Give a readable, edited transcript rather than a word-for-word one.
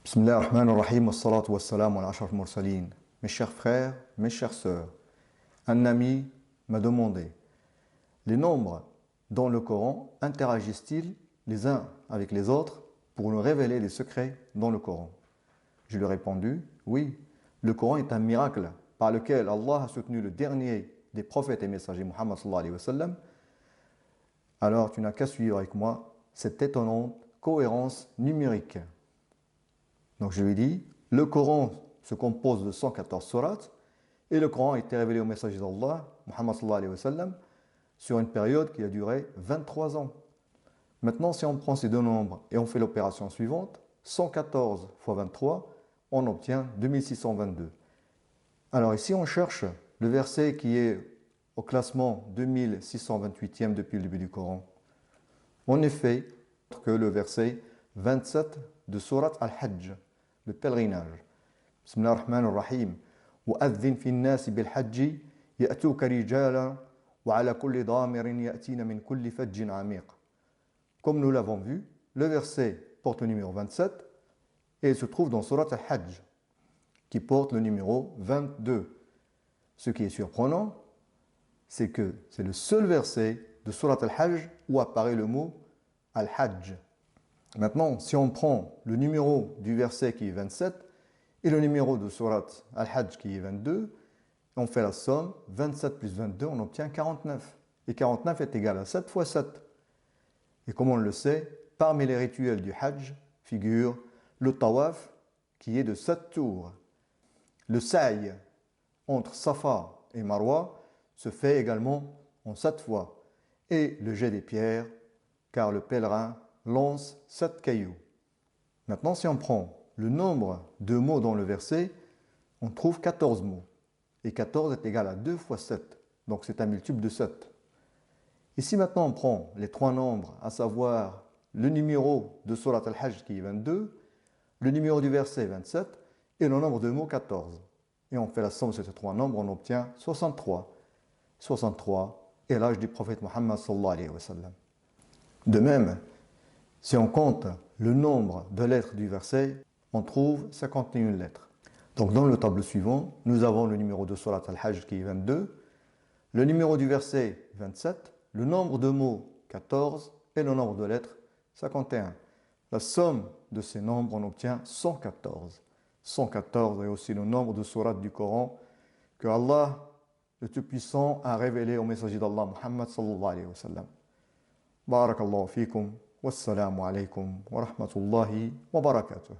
Bismillah ar-Rahman ar-Rahim, wassalatu wassalamu ala ashraf al-mursalin. Mes chers frères, mes chères sœurs, un ami m'a demandé les nombres dans le Coran interagissent-ils les uns avec les autres pour nous révéler les secrets dans le Coran? Je lui ai répondu, oui, le Coran est un miracle par lequel Allah a soutenu le dernier des prophètes et messagers, Muhammad sallallahu alayhi wa sallam. Alors tu n'as qu'à suivre avec moi cette étonnante cohérence numérique. Donc je lui ai dit, le Coran se compose de 114 sourates et le Coran a été révélé au messager d'Allah, Muhammad sallallahu alayhi wa sallam, sur une période qui a duré 23 ans. Maintenant, si on prend ces deux nombres et on fait l'opération suivante, 114 fois 23, on obtient 2622. Alors ici, on cherche le verset qui est au classement 2628e depuis le début du Coran. En effet, que le verset 27 de Surat Al-Hajj, le pèlerinage. Bismillah ar-Rahman ar-Rahim. وَأَذِّنْ فِي النَّاسِ بِالْحَجِّ يَأْتُوكَ رِجَالًا وَعَلَى كُلِّ ضَامِرٍ يَأْتِينَ مِنْ كُلِّ فَجٍّ عَمِيقٍ. Comme nous l'avons vu, le verset porte le numéro 27 et il se trouve dans Surat Al-Hajj qui porte le numéro 22. Ce qui est surprenant, c'est que c'est le seul verset de Surat Al-Hajj où apparaît le mot Al-Hajj. Maintenant, si on prend le numéro du verset qui est 27 et le numéro de Surat Al-Hajj qui est 22, on fait la somme, 27 plus 22, on obtient 49. Et 49 est égal à 7 fois 7. Et comme on le sait, parmi les rituels du Hajj figure le tawaf qui est de 7 tours. Le sa'i entre Safa et Marwa se fait également en 7 fois. Et le jet des pierres, car le pèlerin lance 7 cailloux. Maintenant, si on prend le nombre de mots dans le verset, on trouve 14 mots. Et 14 est égal à 2 fois 7. Donc c'est un multiple de 7. Et si maintenant on prend les trois nombres, à savoir le numéro de Surat Al-Hajj qui est 22, le numéro du verset 27 et le nombre de mots 14. Et on fait la somme de ces trois nombres, on obtient 63. 63 est l'âge du prophète Muhammad sallallahu alayhi wa sallam. De même, si on compte le nombre de lettres du verset, on trouve 51 lettres. Donc dans le tableau suivant, nous avons le numéro de Surat Al-Hajj qui est 22, le numéro du verset 27, le nombre de mots 14 et le nombre de lettres 51. La somme de ces nombres, on obtient 114. 114 est aussi le nombre de sourates du Coran que Allah, le Tout-Puissant, a révélé au messager d'Allah, Muhammad sallallahu alayhi wa sallam. Barakallahu fikum. Wassalamu alaikum wa rahmatullahi wa barakatuh.